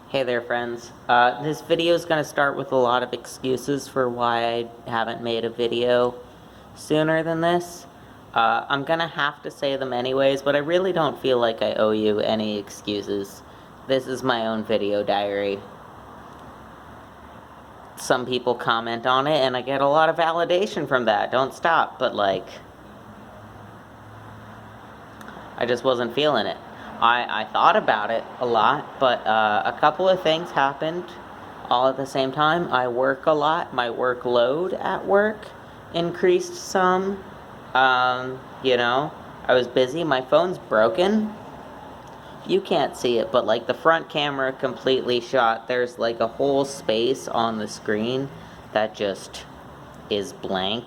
Hey there, friends. This video is going to start with a lot of excuses for why I haven't made a video sooner than this. I'm going to have to say them anyways, but I really don't feel like I owe you any excuses. This is my own video diary. Some people comment on it, and I get a lot of validation from that. Don't stop, but like, I just wasn't feeling it. I thought about it a lot, but a couple of things happened all at the same time. I work a lot. My workload at work increased some. I was busy. My phone's broken. You can't see it, but like the front camera completely shot. There's like a whole space on the screen that just is blank.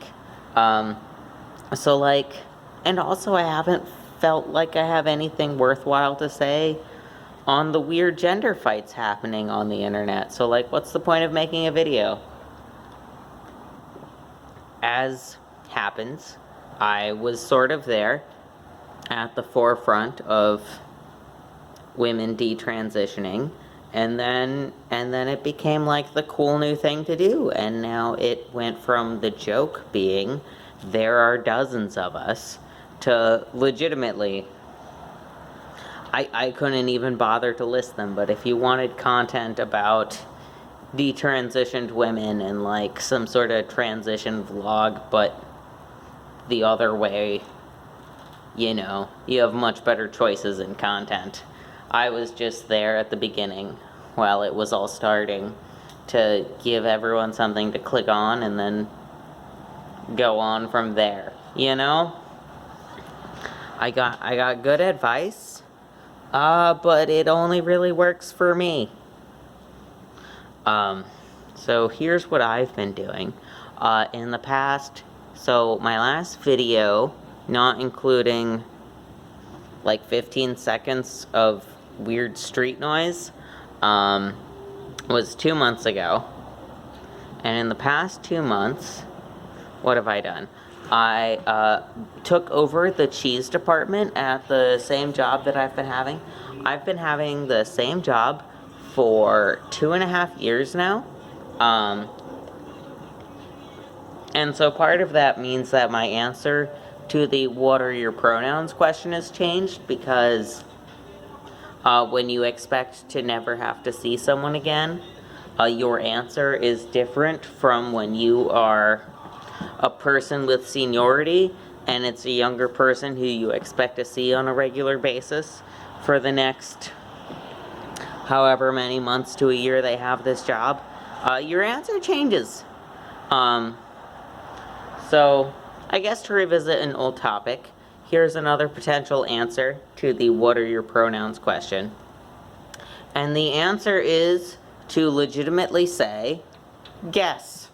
And also I haven't felt like I have anything worthwhile to say on the weird gender fights happening on the internet. So like, what's the point of making a video? As happens, I was sort of there at the forefront of women detransitioning, and then it became like the cool new thing to do, and now it went from the joke being there are dozens of us to legitimately, I couldn't even bother to list them, but if you wanted content about detransitioned women and like some sort of transition vlog, but the other way, you have much better choices in content. I was just there at the beginning while it was all starting to give everyone something to click on and then go on from there, I got good advice, but it only really works for me. So here's what I've been doing. In the past, so my last video, not including like 15 seconds of weird street noise, was 2 months ago. And in the past 2 months, what have I done? I took over the cheese department at the same job that I've been having. I've been having the same job for 2.5 years now. And so part of that means that my answer to the what are your pronouns question has changed, because when you expect to never have to see someone again, your answer is different from when you are a person with seniority and it's a younger person who you expect to see on a regular basis for the next however many months to a year they have this job. Your answer changes. So I guess to revisit an old topic, here's another potential answer to the what are your pronouns question. And the answer is to legitimately say, guess.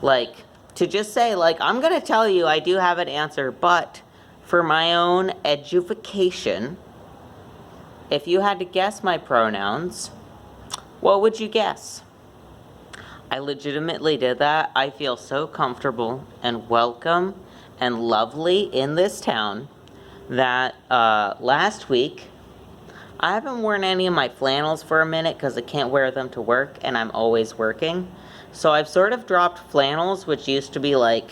Like, to just say, like, I'm gonna tell you I do have an answer, but for my own education, if you had to guess my pronouns, what would you guess? I legitimately did that. I feel so comfortable and welcome and lovely in this town that last week, I haven't worn any of my flannels for a minute because I can't wear them to work and I'm always working. So I've sort of dropped flannels, which used to be like,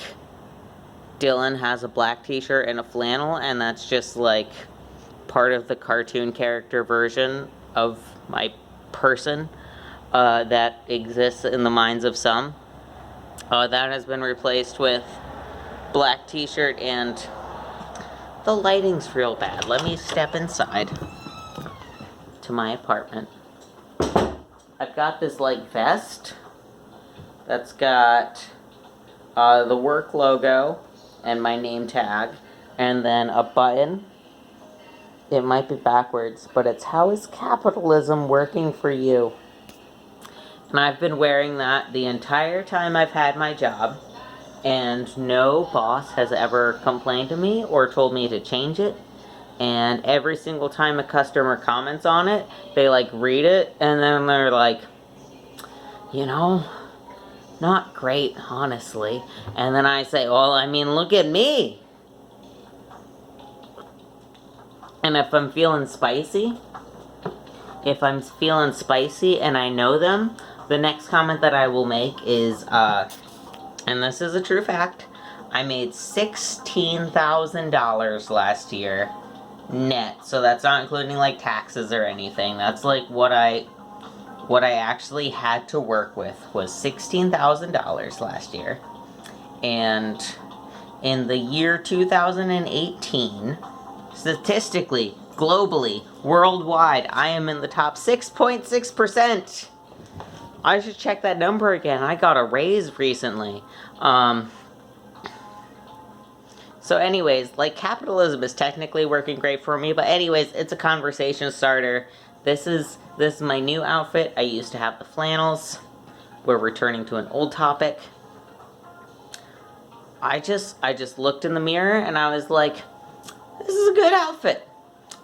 Dylan has a black t-shirt and a flannel, and that's just like part of the cartoon character version of my person that exists in the minds of some. That has been replaced with black t-shirt, and the lighting's real bad. Let me step inside to my apartment. I've got this like vest that's got the work logo and my name tag, and then a button. It might be backwards, but it's how is capitalism working for you? And I've been wearing that the entire time I've had my job, and no boss has ever complained to me or told me to change it. And every single time a customer comments on it, they like read it and then they're like, not great, honestly. And then I say, well, I mean, look at me. And if I'm feeling spicy, if I'm feeling spicy and I know them, the next comment that I will make is, and this is a true fact, I made $16,000 last year net. So that's not including like taxes or anything. That's like what I actually had to work with was $16,000 last year. And in the year 2018, statistically, globally, worldwide, I am in the top 6.6%. I should check that number again. I got a raise recently. So anyways, like, capitalism is technically working great for me, but anyways, it's a conversation starter. This is my new outfit. I used to have the flannels. We're returning to an old topic. I just looked in the mirror and I was like, this is a good outfit.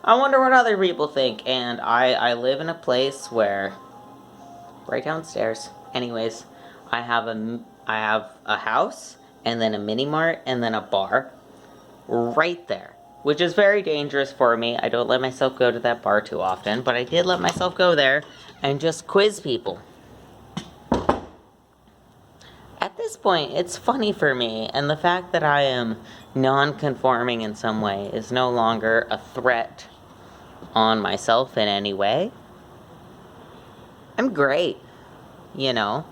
I wonder what other people think. And I live in a place where, right downstairs, anyways, I have a house, and then a mini mart, and then a bar right there, which is very dangerous for me. I don't let myself go to that bar too often, but I did let myself go there and just quiz people. At this point, it's funny for me, and the fact that I am non-conforming in some way is no longer a threat on myself in any way. I'm great, you know?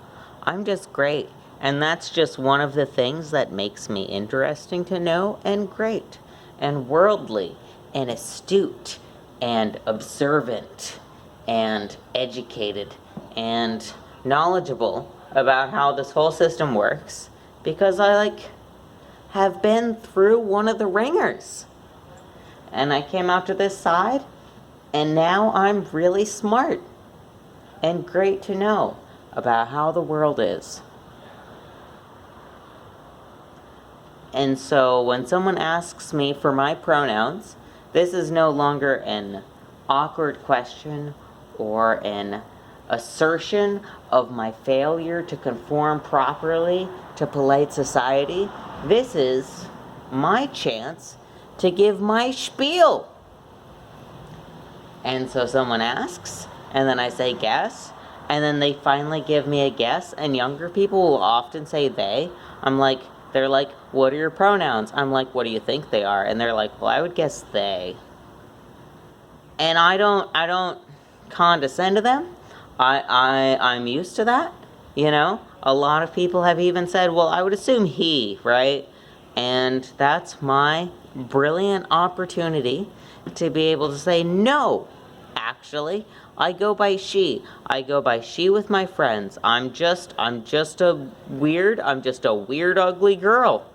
I'm just great. And that's just one of the things that makes me interesting to know, and great, and worldly, and astute, and observant, and educated, and knowledgeable about how this whole system works, because I, have been through one of the ringers. And I came out to this side, and now I'm really smart, and great to know about how the world is. And so when someone asks me for my pronouns, this is no longer an awkward question or an assertion of my failure to conform properly to polite society. This is my chance to give my spiel. And so someone asks, and then I say guess, and then they finally give me a guess, and younger people will often say they. They're like, what are your pronouns? I'm like, what do you think they are? And they're like, well, I would guess they. And I don't condescend to them. I'm used to that, you know? A lot of people have even said, well, I would assume he, right? And that's my brilliant opportunity to be able to say, no, actually, I go by she. I go by she with my friends. I'm just a weird, ugly girl.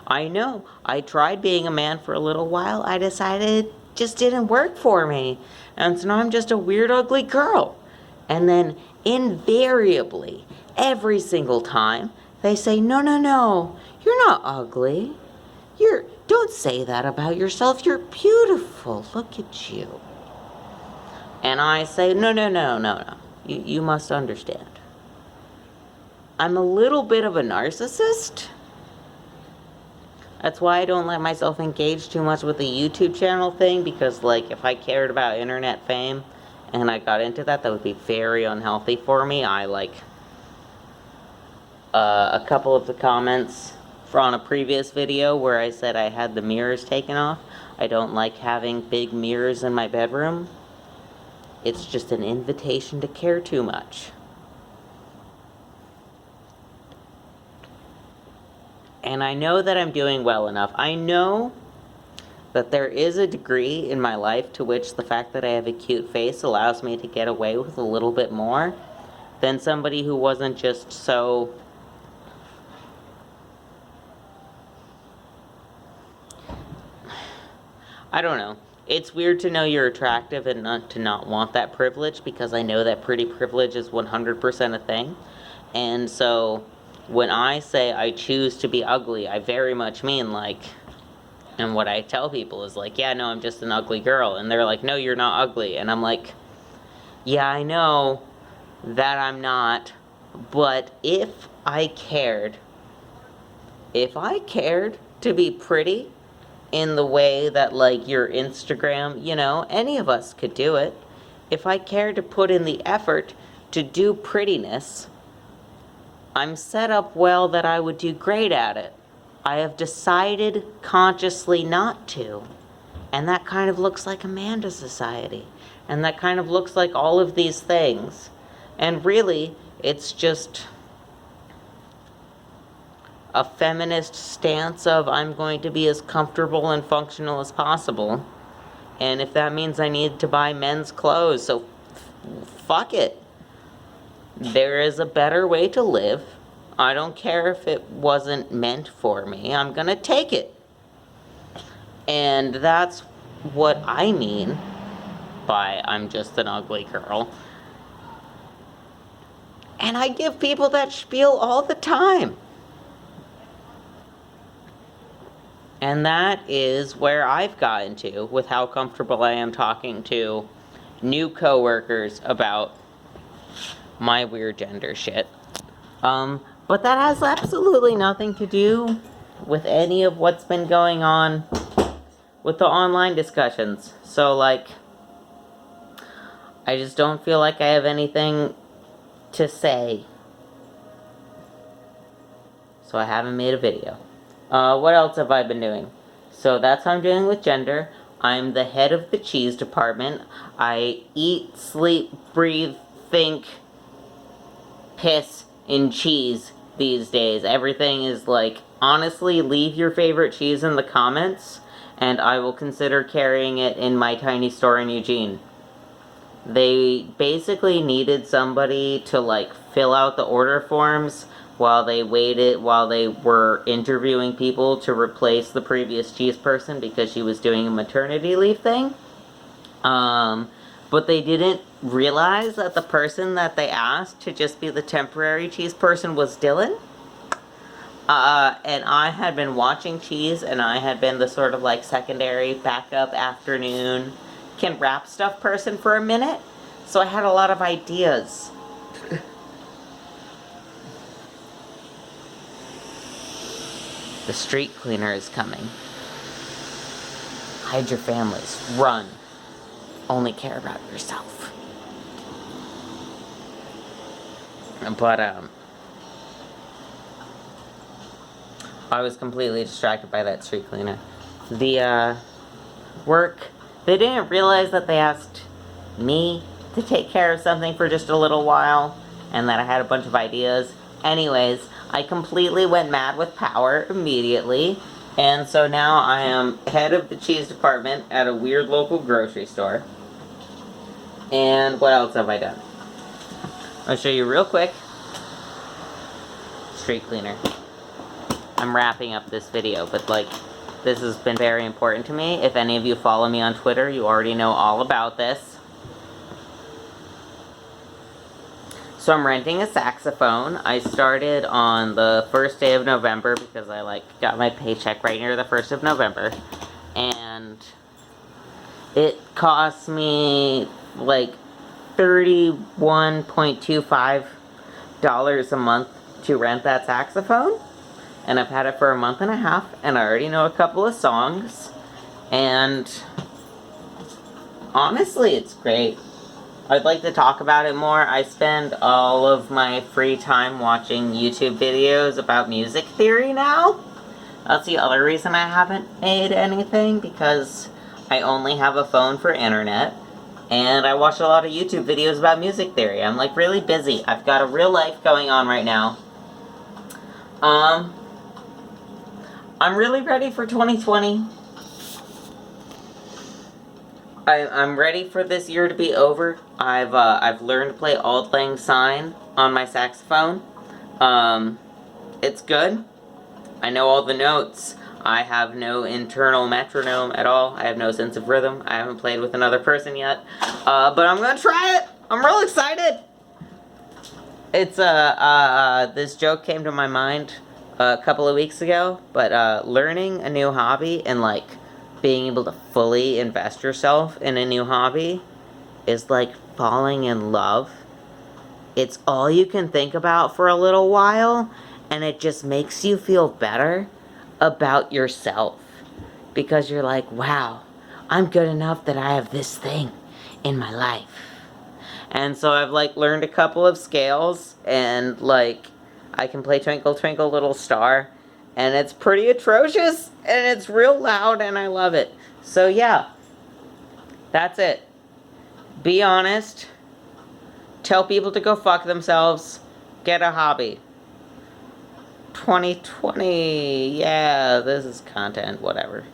I know. I tried being a man for a little while. I decided it just didn't work for me. And so now I'm just a weird, ugly girl. And then invariably, every single time, they say, no, you're not ugly. Don't say that about yourself. You're beautiful. Look at you. And I say, no. You must understand. I'm a little bit of a narcissist. That's why I don't let myself engage too much with the YouTube channel thing, because, if I cared about internet fame and I got into that would be very unhealthy for me. A couple of the comments on a previous video where I said I had the mirrors taken off. I don't like having big mirrors in my bedroom. It's just an invitation to care too much. And I know that I'm doing well enough. I know that there is a degree in my life to which the fact that I have a cute face allows me to get away with a little bit more than somebody who wasn't just so... I don't know. It's weird to know you're attractive and to not want that privilege, because I know that pretty privilege is 100% a thing. And so when I say I choose to be ugly, I very much mean, and what I tell people is yeah, no, I'm just an ugly girl. And they're like, no, you're not ugly. And I'm like, yeah, I know that I'm not, but if I cared to be pretty in the way that, your Instagram, any of us could do it. if I care to put in the effort to do prettiness, I'm set up well that I would do great at it. I have decided consciously not to. And that kind of looks like Amanda Society. And that kind of looks like all of these things. And really, it's just a feminist stance of I'm going to be as comfortable and functional as possible. And if that means I need to buy men's clothes, so fuck it. There is a better way to live. I don't care if it wasn't meant for me. I'm gonna take it. And that's what I mean by I'm just an ugly girl. And I give people that spiel all the time. And that is where I've gotten to with how comfortable I am talking to new coworkers about my weird gender shit. But that has absolutely nothing to do with any of what's been going on with the online discussions. So, like, I just don't feel like I have anything to say. So I haven't made a video. What else have I been doing? So that's how I'm doing with gender. I'm the head of the cheese department. I eat, sleep, breathe, think, piss in cheese these days. Everything is like, honestly, leave your favorite cheese in the comments, and I will consider carrying it in my tiny store in Eugene. They basically needed somebody to, like, fill out the order forms while they were interviewing people to replace the previous cheese person because she was doing a maternity leave thing. But they didn't realize that the person that they asked to just be the temporary cheese person was Dylan. And I had been watching cheese, and I had been the sort of, like, secondary backup afternoon can wrap stuff person for a minute. So I had a lot of ideas. The street cleaner is coming. Hide your families. Run. Only care about yourself. But, I was completely distracted by that street cleaner. The, work, they didn't realize that they asked me to take care of something for just a little while, and that I had a bunch of ideas. Anyways, I completely went mad with power immediately, and so now I am head of the cheese department at a weird local grocery store. And what else have I done? I'll show you real quick. Street cleaner. I'm wrapping up this video, but, like, this has been very important to me. If any of you follow me on Twitter, you already know all about this. So I'm renting a saxophone. I started on the first day of November because I, like, got my paycheck right near the 1st of November. And it cost me, like, $31.25 a month to rent that saxophone. And I've had it for a month and a half, and I already know a couple of songs. And honestly, it's great. I'd like to talk about it more. I spend all of my free time watching YouTube videos about music theory now. That's the other reason I haven't made anything, because I only have a phone for internet. And I watch a lot of YouTube videos about music theory. I'm, like, really busy. I've got a real life going on right now. I'm really ready for 2020. I'm ready for this year to be over. I've learned to play Auld Lang Syne on my saxophone. It's good. I know all the notes. I have no internal metronome at all. I have no sense of rhythm. I haven't played with another person yet. But I'm gonna try it! I'm real excited! It's, this joke came to my mind a couple of weeks ago, but, learning a new hobby and, like, being able to fully invest yourself in a new hobby is like falling in love. It's all you can think about for a little while, and it just makes you feel better about yourself. Because you're like, wow, I'm good enough that I have this thing in my life. And so I've like learned a couple of scales, and like I can play Twinkle Twinkle Little Star, and it's pretty atrocious, and it's real loud, and I love it. So yeah, that's it. Be honest. Tell people to go fuck themselves. Get a hobby. 2020, yeah, this is content, whatever.